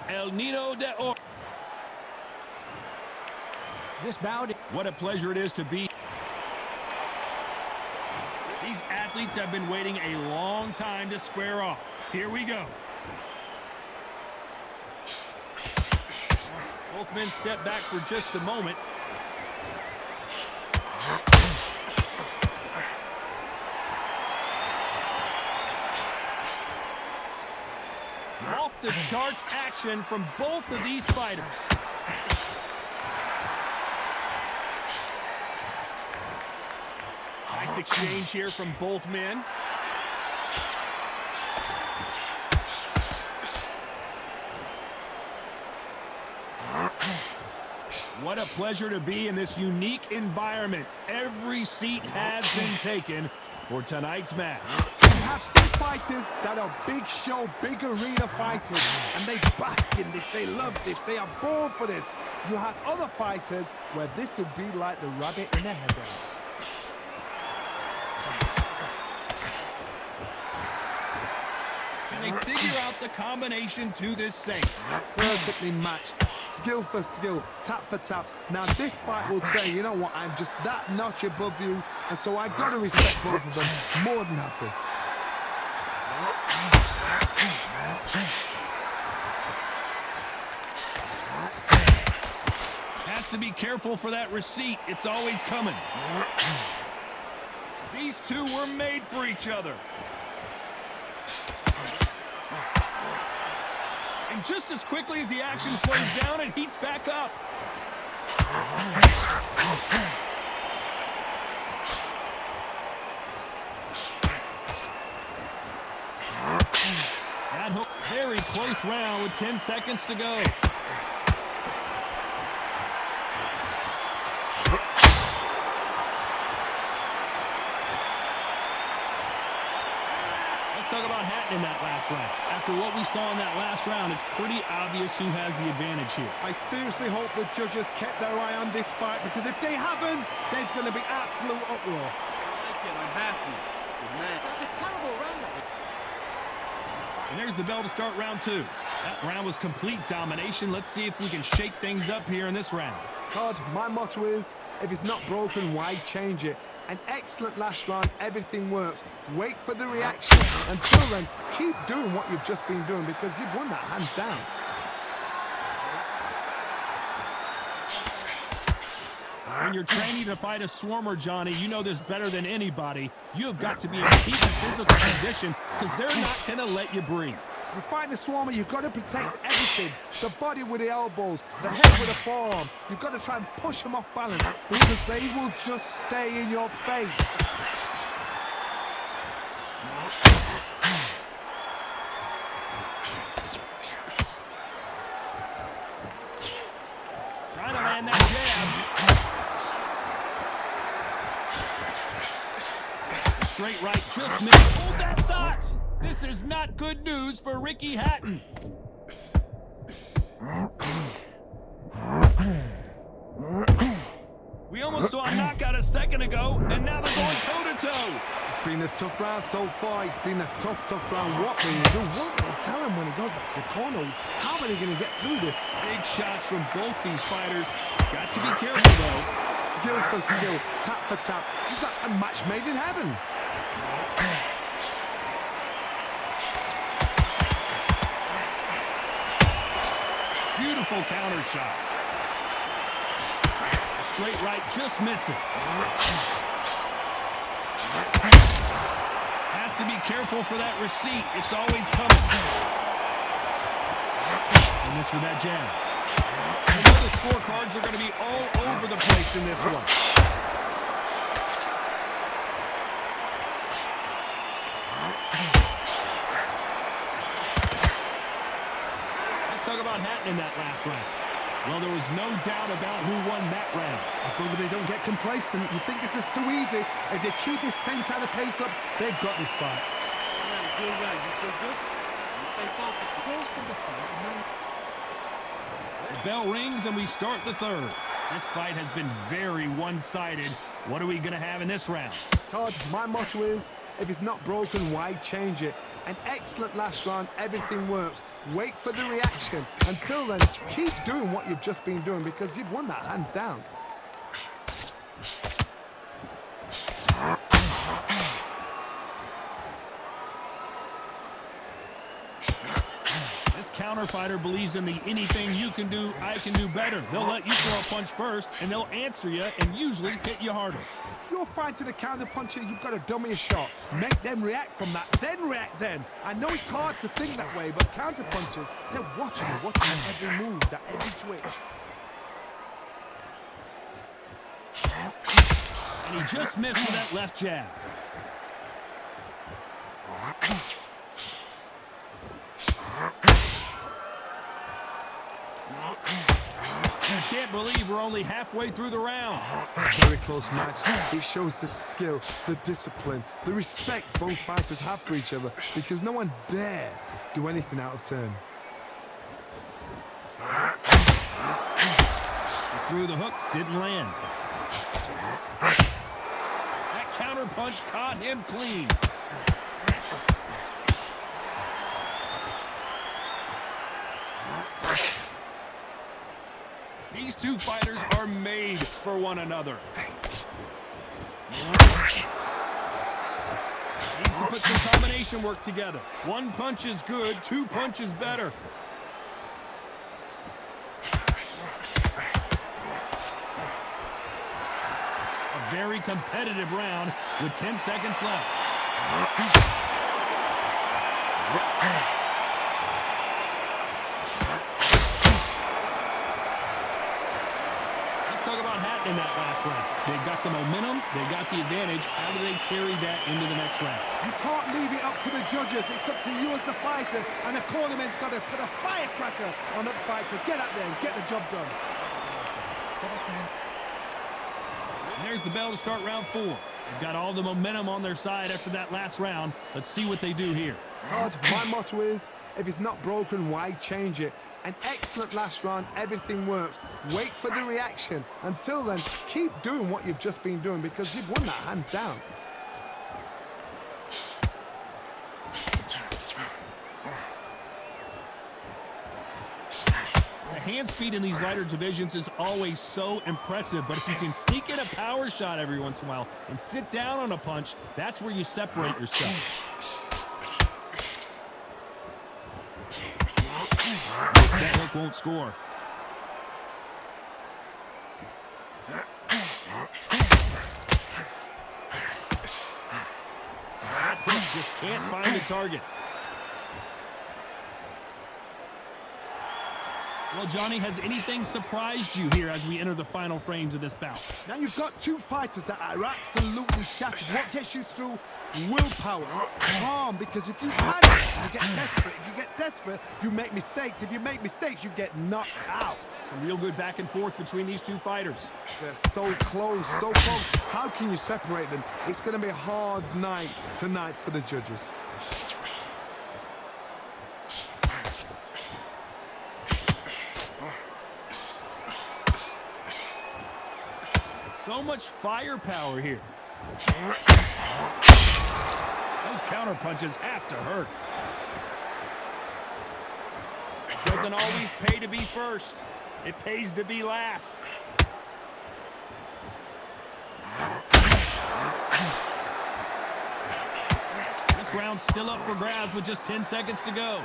El Nido de Oro. This bout. What a pleasure it is to be. These athletes have been waiting a long time to square off. Here we go. Both men step back for just a moment. Off the charts action from both of these fighters. Nice exchange here from both men. What a pleasure to be in this unique environment. Every seat has been taken for tonight's match. You have some fighters that are big show, big arena fighters, and they bask in this, they love this, they are born for this. You have other fighters where this would be like the rabbit in the headlights. Can they figure out the combination to this safe? Perfectly matched, skill for skill, tap for tap. Now this fight will say, you know what, I'm just that notch above you, and so I gotta respect both of them more than happy. Has to be careful for that receipt. It's always coming. These two were made for each other. And just as quickly as the action slows down, it heats back up. That hook, very close round with 10 seconds to go. Talk about Hatton in that last round. After what we saw in that last round, it's pretty obvious who has the advantage here. I seriously hope the judges kept their eye on this fight, because if they haven't, there's going to be absolute uproar. I like it. I'm happy. Man, that was a terrible round. And there's the bell to start round two. That round was complete domination. Let's see if we can shake things up here in this round. Todd, my motto is, if it's not broken, why change it? An excellent last round, everything works. Wait for the reaction. Until then, keep doing what you've just been doing, because you've won that hands down. When you're training to fight a swarmer, Johnny, you know this better than anybody. You have got to be in peak physical condition, because they're not going to let you breathe. You fight the swarmer, you've got to protect everything. The body with the elbows, the head with the forearm. You've got to try and push them off balance, because they will just stay in your face. Trying to land that jab. Straight right, just missed. Hold that thought. This is not good news for Ricky Hatton. We almost saw a knockout a second ago, and now they're going toe-to-toe. It's been a tough round so far. It's been a tough round. What will you do? What will you tell him when he goes back to the corner? How are they going to get through this? Big shots from both these fighters. Got to be careful, though. Skill for skill, tap for tap. It's like a match made in heaven. Beautiful counter shot. Straight right just misses. Has to be careful for that receipt. It's always coming. And this with that jab. I know the scorecards are going to be all over the place in this one. Let's talk about Hatton in that last round. Well, there was no doubt about who won that round. As long as they don't get complacent, you think this is too easy. If they keep this same kind of pace up, they've got this fight. Good round. You feel good? You stay focused. Most of this fight. The bell rings and we start the third. This fight has been very one-sided. What are we going to have in this round? Todd, my motto is, If it's not broken, why change it? An excellent last round, everything works. Wait for the reaction. Until then, keep doing what you've just been doing because you've won that hands down. This counter fighter believes in the anything you can do, I can do better. They'll let you throw a punch first, and they'll answer you and usually hit you harder. If you're fighting a counter puncher, you've got to dummy a shot. Make them react from that, then react then. I know it's hard to think that way, but counter punchers, they're watching every move, that every twitch. And he just missed with that left jab. I can't believe we're only halfway through the round. Very close match. It shows the skill, the discipline, the respect both fighters have for each other because no one dare do anything out of turn. He threw the hook, didn't land. That counter punch caught him clean. These two fighters are made for one another. Needs to put some combination work together. One punch is good, two punches better. A very competitive round with 10 seconds left. Talk about Hatton in that last round. They got the momentum, they got the advantage. How do they carry that into the next round? You can't leave it up to the judges. It's up to you as the fighter, and the cornerman's got to put a firecracker on that fighter. Get out there and get the job done. And there's the bell to start round 4. They've got all the momentum on their side after that last round. Let's see what they do here. Todd, my motto is, if it's not broken, why change it? An excellent last round, everything works. Wait for the reaction. Until then, keep doing what you've just been doing because you've won that hands down. The hand speed in these lighter divisions is always so impressive, but if you can sneak in a power shot every once in a while and sit down on a punch, that's where you separate yourself. That hook won't score. That hook just can't find the target. Well, Johnny, has anything surprised you here as we enter the final frames of this bout? Now you've got two fighters that are absolutely shattered. What gets you through? Willpower, calm, because if you panic, you get desperate. If you get desperate, you make mistakes. If you make mistakes, you get knocked out. Some real good back and forth between these two fighters. They're so close, so close. How can you separate them? It's going to be a hard night tonight for the judges. So much firepower here. Those counter punches have to hurt. It doesn't always pay to be first. It pays to be last. This round's still up for grabs with just 10 seconds to go.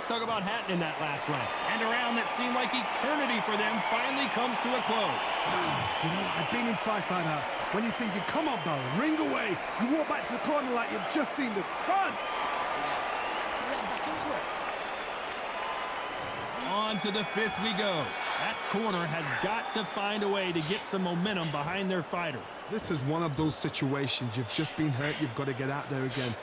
Talk about Hatton in that last round. And a round that seemed like eternity for them finally comes to a close. You know, I've been in fights like that. When you're thinking, come on, bro, ring away. You walk back to the corner like you've just seen the sun. On to the 5th we go. That corner has got to find a way to get some momentum behind their fighter. This is one of those situations. You've just been hurt. You've got to get out there again.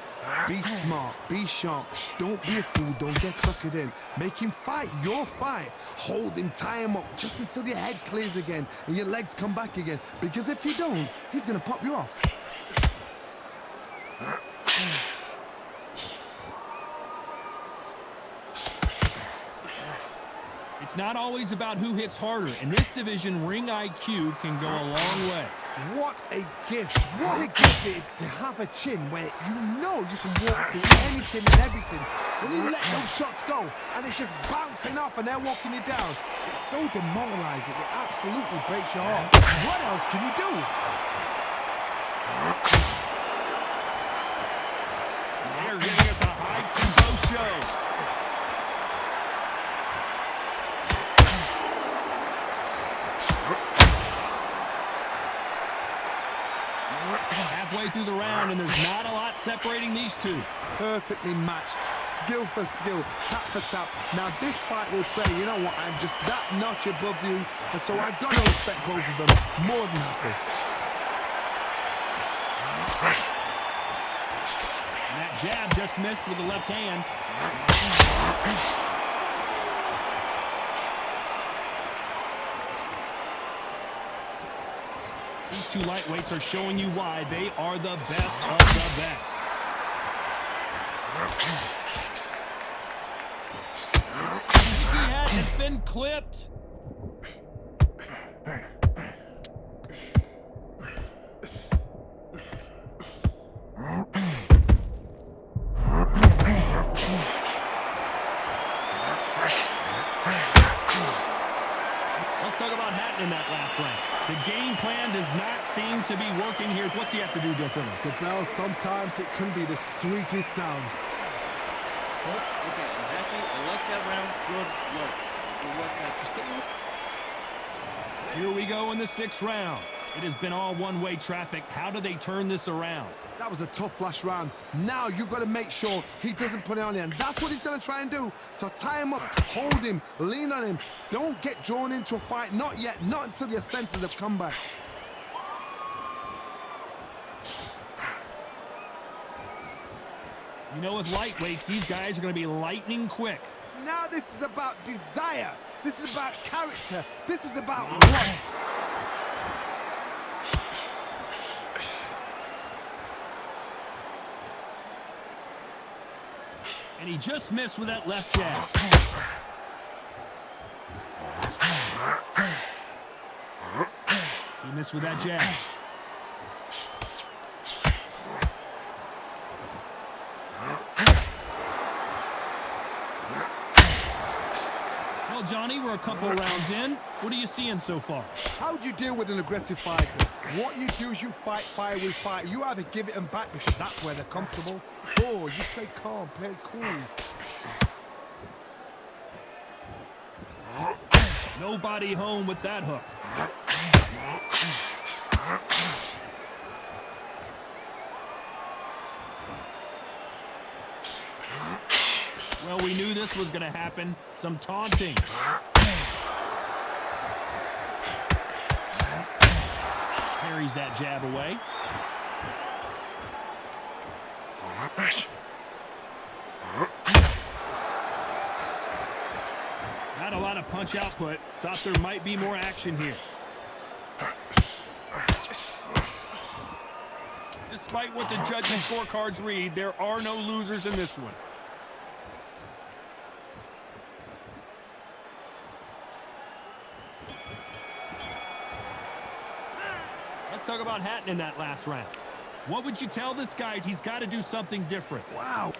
Be smart. Be sharp. Don't be a fool. Don't get suckered in. Make him fight your fight. Hold him. Tie him up just until your head clears again and your legs come back again. Because if you don't, he's going to pop you off. It's not always about who hits harder. In this division, ring IQ can go a long way. What a gift. What a gift it is to have a chin where you know you can walk through anything and everything. When you let those shots go and it's just bouncing off and they're walking you down, it's so demoralizing. It absolutely breaks your heart. What else can you do? They're giving us a high-tempo show. Halfway through the round, and there's not a lot separating these two. Perfectly matched, skill for skill, tap for tap. Now this fight will say, you know what, I'm just that notch above you, and so I've got to respect both of them more than happy. And that jab just missed with the left hand. These two lightweights are showing you why they are the best of the best. He has been clipped. Let's talk about Hatton in that last round. The game plan does not seem to be working here. What's he have to do differently? The bell, sometimes it can be the sweetest sound. Oh, okay, I'm happy. I like that round. Good work. Good work, man. Just get Here we go in the 6th round. It has been all one-way traffic. How do they turn this around? That was a tough last round. Now you've got to make sure he doesn't put it on you, and that's what he's going to try and do. So tie him up, hold him, lean on him. Don't get drawn into a fight. Not yet. Not until your senses have come back. You know, with lightweights, these guys are going to be lightning quick. Now this is about desire. This is about character. This is about want. And he just missed with that left jab. He missed with that jab. Well, Johnny, we're a couple rounds in. What are you seeing so far? How do you deal with an aggressive fighter? What you do is you fight fire with fire. You either give it them back because that's where they're comfortable, or you play calm, play cool. Nobody home with that hook. Well, we knew this was going to happen. Some taunting. Parries that jab away. Not a lot of punch output. Thought there might be more action here. Despite what the judges' scorecards read, there are no losers in this one. Let's talk about Hatton in that last round. What would you tell this guy? He's got to do something different. Wow.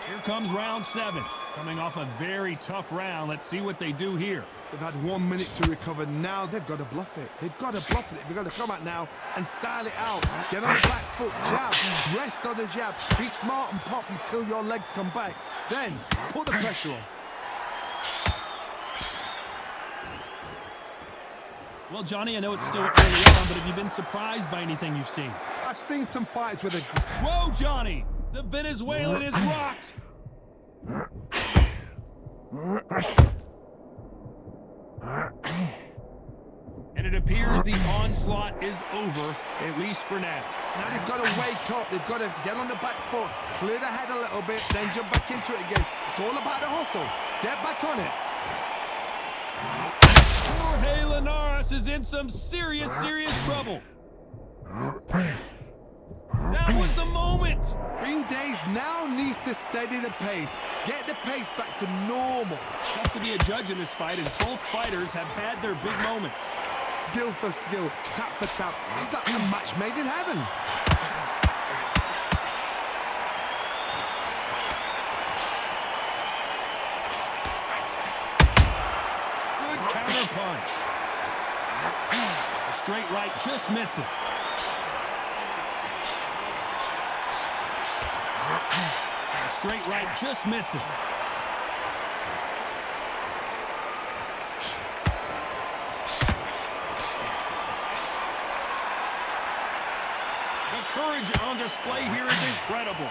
Here comes round 7. Coming off a very tough round. Let's see what they do here. They've had 1 minute to recover. Now they've got to bluff it. They've got to bluff it. They've got to come out now and style it out. Get on the back foot, jab, rest on the jab. Be smart and pop until your legs come back. Then put the pressure on. Well, Johnny, I know it's still early on, but have you been surprised by anything you've seen? I've seen some fights with a... Whoa, Johnny! The Venezuelan is rocked! And it appears the onslaught is over, at least for now. Now they've got to wake up. They've got to get on the back foot, clear the head a little bit, then jump back into it again. It's all about the hustle. Get back on it. Jorge Linares is in some serious trouble. That was the moment. Bean Days now needs to steady the pace. Get the pace back to normal. Tough to be a judge in this fight, and both fighters have had their big moments. Skill for skill, tap for tap. It's like a match made in heaven. Good counter punch. A straight right just misses. A straight right just misses. The courage on display here is incredible.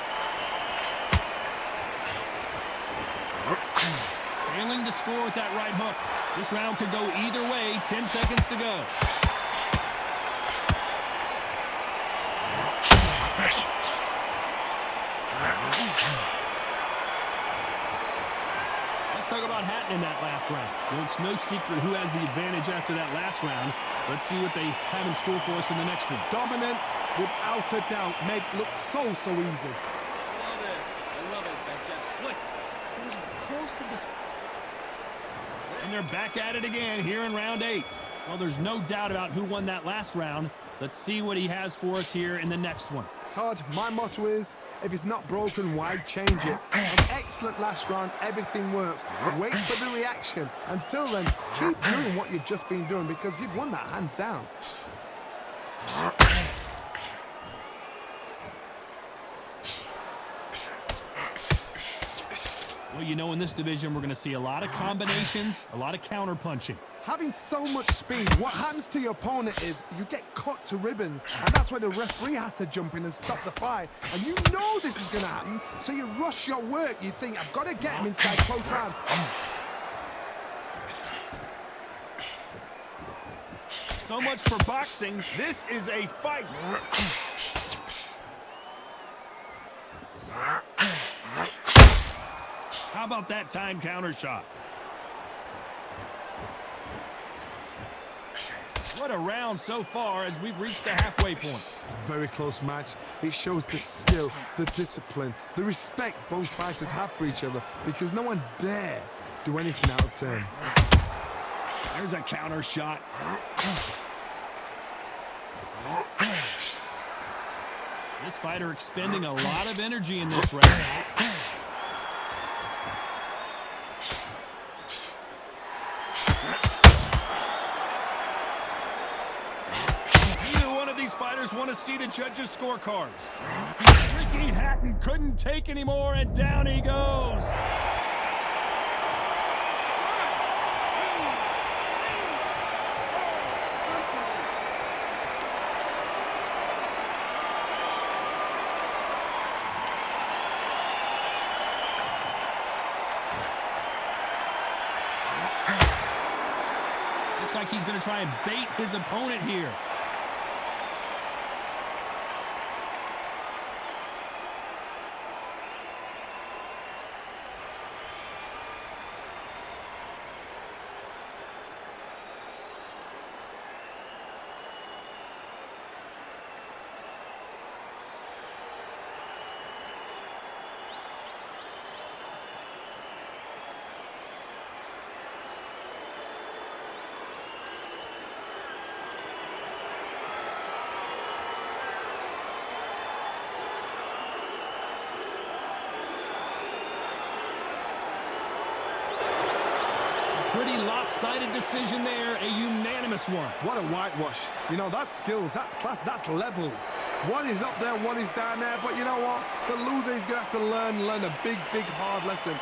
Failing to score with that right hook. This round could go either way. 10 seconds to go. Let's talk about Hatton in that last round. Well, it's no secret who has the advantage after that last round. Let's see what they have in store for us in the next one. Dominance, without a doubt, make look so easy. I love it. That jab slick. It was close to this. And they're back at it again here in round 8. Well, there's no doubt about who won that last round. Let's see what he has for us here in the next one. Todd, my motto is, if it's not broken, why change it? An excellent last round, everything works. Wait for the reaction. Until then, keep doing what you've just been doing because you've won that hands down. Well, you know, in this division, we're going to see a lot of combinations, a lot of counter punching. Having so much speed, what happens to your opponent is you get cut to ribbons, and that's where the referee has to jump in and stop the fight. And you know this is going to happen, so you rush your work. You think, I've got to get him inside close rounds. So much for boxing. This is a fight. How about that time counter shot? What a round so far as we've reached the halfway point. Very close match. It shows the skill, the discipline, the respect both fighters have for each other because no one dare do anything out of turn. There's a counter shot. This fighter expending a lot of energy in this round. These fighters want to see the judges' scorecards. Ricky Hatton couldn't take anymore, and down he goes. Looks like he's going to try and bait his opponent here. Pretty lopsided decision there, a unanimous one. What a whitewash. You know, that's skills, that's class, that's levels. One is up there, one is down there, but you know what? The loser is going to have to learn a big, hard lesson.